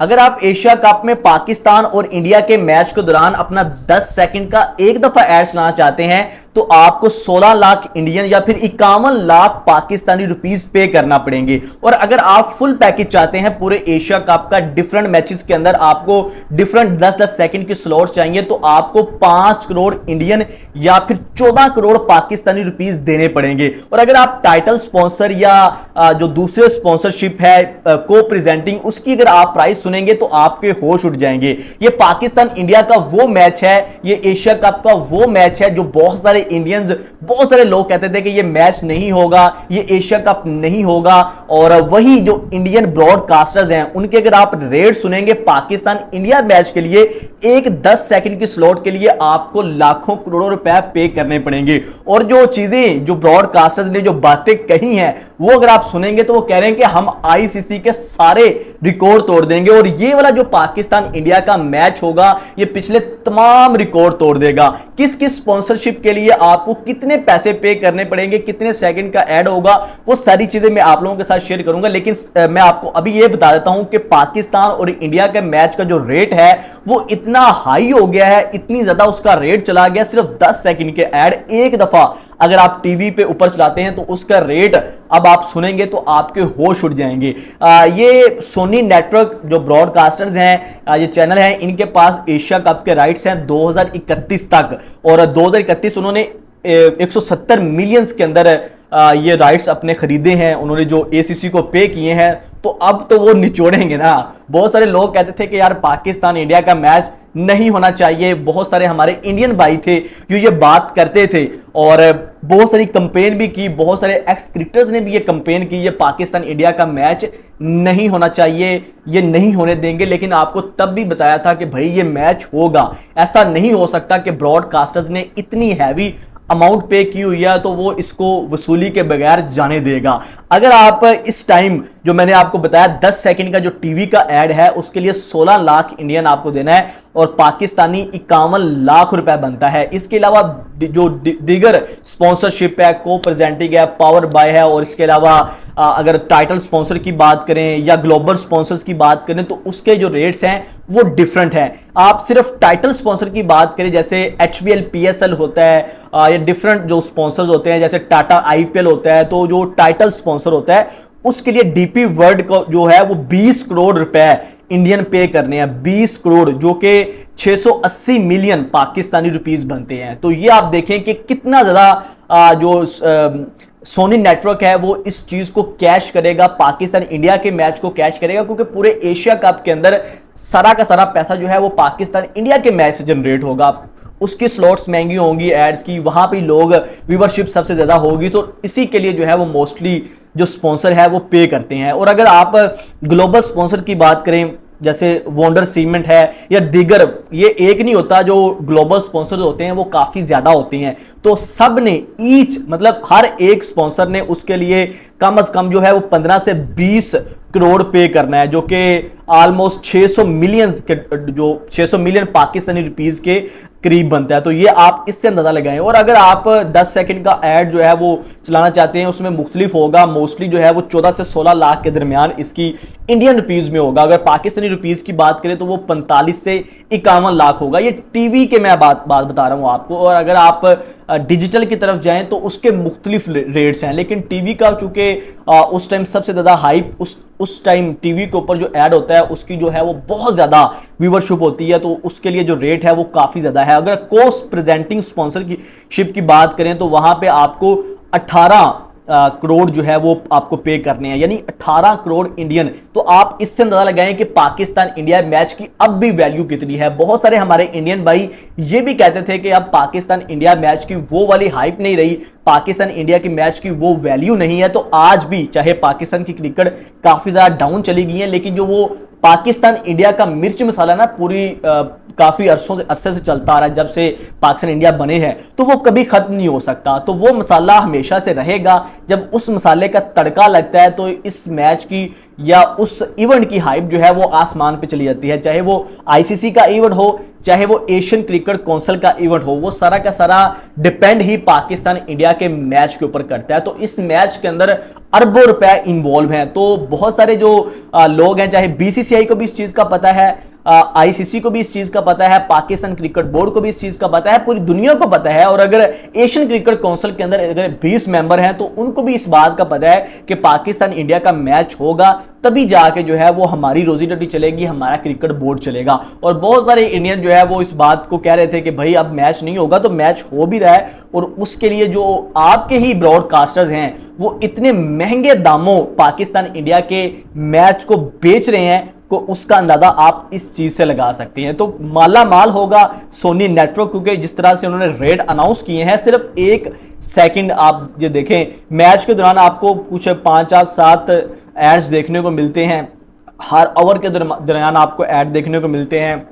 अगर आप Asia cup में पाकिस्तान और इंडिया के मैच के दौरान अपना 10 सेकंड का एक दफा ऐड चलाना चाहते हैं तो आपको 16 लाख इंडियन या फिर 51 लाख पाकिस्तानी रुपीस पे करना पड़ेंगे। और अगर आप फुल पैकेज चाहते हैं पूरे एशिया कप का डिफरेंट मैचेस के अंदर आपको डिफरेंट 10-10 सेकंड के स्लॉट्स चाहिए तो आपको 5 करोड़ इंडियन या फिर 14 करोड़ पाकिस्तानी रुपीस देने पड़ेंगे। और अगर आप टाइटल स्पॉन्सर या जो दूसरे स्पॉन्सरशिप है को प्रेजेंटिंग उसकी अगर आप प्राइस सुनेंगे तो आपके होश उठ जाएंगे। ये पाकिस्तान इंडिया का वो मैच है, ये एशिया कप का वो मैच है जो बहुत सारे इंडियंस, बहुत सारे लोग कहते थे कि ये मैच नहीं होगा, ये एशिया कप नहीं होगा। और वही जो इंडियन ब्रॉडकास्टर्स हैं उनके अगर आप रेट सुनेंगे पाकिस्तान इंडिया मैच के लिए एक 10 सेकंड की स्लॉट के लिए आपको लाखों करोड़ों रुपए पे करने पड़ेंगे। और जो चीजें जो ब्रॉडकास्टर्स ने जो बातें कही हैं वो अगर आप सुनेंगे तो वो कह रहे हैं कि हम आईसीसी के सारे रिकॉर्ड तोड़ देंगे और ये वाला जो पाकिस्तान इंडिया का मैच होगा ये पिछले तमाम रिकॉर्ड तोड़ देगा। किस किस स्पॉन्सरशिप के लिए आपको कितने पैसे पे करने पड़ेंगे, कितने सेकंड का ऐड होगा, वो सारी चीजें मैं आप लोगों के साथ शेयर करूंगा। लेकिन मैं आपको अभी ये बता देता हूं कि पाकिस्तान और इंडिया के मैच का जो रेट है वो इतना हाई हो गया है, इतनी ज्यादा उसका रेट चला गया, सिर्फ 10 सेकंड के ऐड एक दफा अगर आप टीवी पे ऊपर चलाते हैं तो उसका रेट अब आप सुनेंगे तो आपके होश उड़ जाएंगे। ये सोनी नेटवर्क जो ब्रॉडकास्टर्स हैं, ये चैनल हैं, इनके पास एशिया कप के राइट्स हैं 2031 तक और 2031 उन्होंने 170 मिलियंस के अंदर ये राइट्स अपने खरीदे हैं, उन्होंने जो एसीसी को पे किए हैं। तो अब तो वो निचोड़ेंगे ना। बहुत सारे लोग कहते थे कि यार पाकिस्तान इंडिया का मैच नहीं होना चाहिए, बहुत सारे हमारे इंडियन भाई थे जो ये बात करते थे और बहुत सारी कंपेन भी की, बहुत सारे एक्स क्रिकेटर्स ने भी ये कंपेन की ये पाकिस्तान इंडिया का मैच नहीं होना चाहिए, ये नहीं होने देंगे। लेकिन आपको तब भी बताया था कि भाई ये मैच होगा, ऐसा नहीं हो सकता कि ब्रॉडकास्टर्स ने इतनी हैवी अमाउंट पे की हुई है तो वो इसको वसूली के बगैर जाने देगा। अगर आप इस टाइम जो मैंने आपको बताया 10 सेकंड का जो टीवी का ऐड है उसके लिए 16 लाख इंडियन आपको देना है और पाकिस्तानी 51 लाख रुपए बनता है। इसके अलावा जो दीगर स्पॉन्सरशिप है, को प्रेजेंटिंग है, पावर बाय है और इसके अलावा अगर टाइटल स्पॉन्सर की बात करें या ग्लोबल स्पॉन्सर्स की बात करें तो उसके जो रेट्स हैं वो डिफरेंट है। आप सिर्फ टाइटल स्पॉन्सर की बात करें जैसे HBL PSL होता है या डिफरेंट जो स्पॉन्सर्स होते हैं जैसे टाटा IPL होता है, तो जो टाइटल स्पॉन्सर होता है उसके लिए DP वर्ल्ड को जो है वो 20 करोड़ रुपए इंडियन पे करने हैं, 20 करोड़ जो कि 680 मिलियन पाकिस्तानी रुपीस बनते हैं। तो ये आप देखें कि कितना ज्यादा जो सोनी नेटवर्क है वो इस चीज को कैश करेगा, पाकिस्तान इंडिया के मैच को कैश करेगा, क्योंकि पूरे एशिया कप के अंदर सारा का सारा पैसा जो है वो पाकिस्तान इंडिया के मैच से जनरेट होगा। उसकी स्लॉट्स महंगी होंगी, एड्स की, वहां पे लोग व्यूवरशिप सबसे ज्यादा होगी, तो इसी के लिए जो है वो मोस्टली जो स्पॉन्सर है वो पे करते हैं। और अगर आप ग्लोबल स्पॉन्सर की बात करें जैसे वंडर सीमेंट है या दीगर, ये एक नहीं होता, जो ग्लोबल स्पॉन्सर होते हैं वो काफी ज्यादा होते हैं। तो सब ने ईच मतलब हर एक स्पॉन्सर ने उसके लिए कम से कम जो है वो 15 से 20 करोड़ पे करना है, जो कि ऑलमोस्ट 600 मिलियन के जो 600 मिलियन पाकिस्तानी रुपीस के करीब बनता है। तो ये आप इससे अंदाजा लगाएं। और अगर आप 10 सेकंड का ऐड जो है वो चलाना चाहते हैं उसमें मुख्तलिफ होगा, मोस्टली जो है वो 14 से 16 लाख के दरमियान इसकी इंडियन रुपीज में होगा। अगर पाकिस्तानी रुपीज की बात करें तो वो 45 से 51 लाख होगा। ये टीवी के मैं बात बता रहा हूं आपको। और अगर आप डिजिटल की तरफ जाएं तो उसके मुख्तलिफ रेट्स हैं, लेकिन टीवी का चूंकि उस टाइम सबसे ज्यादा हाइप उस टाइम टीवी के ऊपर जो ऐड होता है उसकी जो है वो बहुत ज्यादा व्यूवरशिप होती है, तो उसके लिए जो रेट है वो काफी ज्यादा है। अगर कोस्ट प्रेजेंटिंग स्पॉन्सरशिप की बात करें तो वहां पे आपको 18 करोड़ जो है वो आपको पे करने हैं, यानी 18 करोड़ इंडियन। तो आप इससे अंदाजा लगाएं कि पाकिस्तान इंडिया मैच की अब भी वैल्यू कितनी है। बहुत सारे हमारे इंडियन भाई ये भी कहते थे कि अब पाकिस्तान इंडिया मैच की वो वाली हाइप नहीं रही, पाकिस्तान इंडिया की मैच की वो वैल्यू नहीं है। तो आज भी चाहे पाकिस्तान की क्रिकेट काफी ज्यादा डाउन चली गई है, लेकिन जो वो पाकिस्तान इंडिया का मिर्च मसाला ना पूरी काफी अरसे से चलता आ रहा है, जब से पाकिस्तान इंडिया बने हैं, तो वो कभी खत्म नहीं हो सकता। तो वो मसाला हमेशा से रहेगा। जब उस मसाले का तड़का लगता है तो इस मैच की या उस इवेंट की हाइप जो है वो आसमान पे चली जाती है। चाहे वो आईसीसी का इवेंट हो, चाहे वो एशियन क्रिकेट काउंसिल का इवेंट हो, वो सारा का सारा डिपेंड ही पाकिस्तान इंडिया के मैच के ऊपर करता है। तो इस मैच के अंदर अरबों रुपए इन्वॉल्व हैं। तो बहुत सारे जो लोग हैं, चाहे बीसीसीआई को भी इस चीज का पता है, आईसीसी को भी इस चीज का पता है, पाकिस्तान क्रिकेट बोर्ड को भी इस चीज का पता है, पूरी दुनिया को पता है। और अगर एशियन क्रिकेट काउंसिल के अंदर अगर 20 मेंबर हैं तो उनको भी इस बात का पता है कि पाकिस्तान इंडिया का मैच होगा, तभी जाके जो है वो हमारी रोजी रोटी चलेगी, हमारा क्रिकेट बोर्ड चलेगा। और बहुत सारे इंडियन जो है वो इस बात को कह रहे थे कि भाई अब मैच नहीं होगा, तो मैच हो भी रहा है और उसके लिए जो आपके ही ब्रॉडकास्टर्स हैं वो इतने महंगे दामों पाकिस्तान इंडिया के मैच को बेच रहे हैं, को उसका अंदाजा आप इस चीज से लगा सकते हैं। तो माला माल होगा सोनी नेटवर्क, क्योंकि जिस तरह से उन्होंने रेट अनाउंस किए हैं, सिर्फ 1 सेकंड आप ये देखें, मैच के दौरान आपको कुछ 5 या 7 एड्स देखने को मिलते हैं, हर ओवर के दरमियान आपको ऐड देखने को मिलते हैं।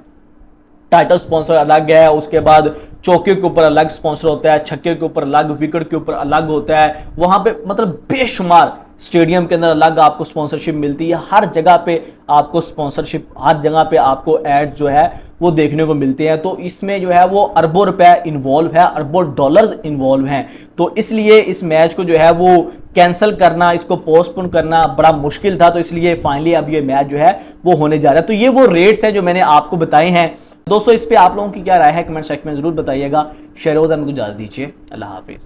टाइटल स्पॉन्सर अलग है, उसके बाद चौके के ऊपर अलग स्पॉन्सर होता है, छक्के के ऊपर अलग, विकेट के ऊपर अलग होता है, वहां पे मतलब बेशुमार स्टेडियम के अंदर अलग आपको स्पॉन्सरशिप मिलती है, हर जगह पे आपको स्पॉन्सरशिप, हर जगह पे आपको एड जो है वो देखने को मिलते हैं। तो इसमें जो है वो अरबों रुपए इन्वॉल्व है, अरबों डॉलर्स इन्वॉल्व हैं। तो इसलिए इस मैच को जो है वो कैंसिल करना, इसको पोस्टपोन करना बड़ा मुश्किल था। तो इसलिए फाइनली अब ये मैच जो है वो होने जा रहा है। तो ये वो रेट्स हैं जो मैंने आपको बताए हैं। दोस्तों इस पे आप लोगों की क्या राय है, कमेंट सेक्शन में जरूर बताइएगा। शेयर को इजाजत दीजिए। अल्लाह हाफिज।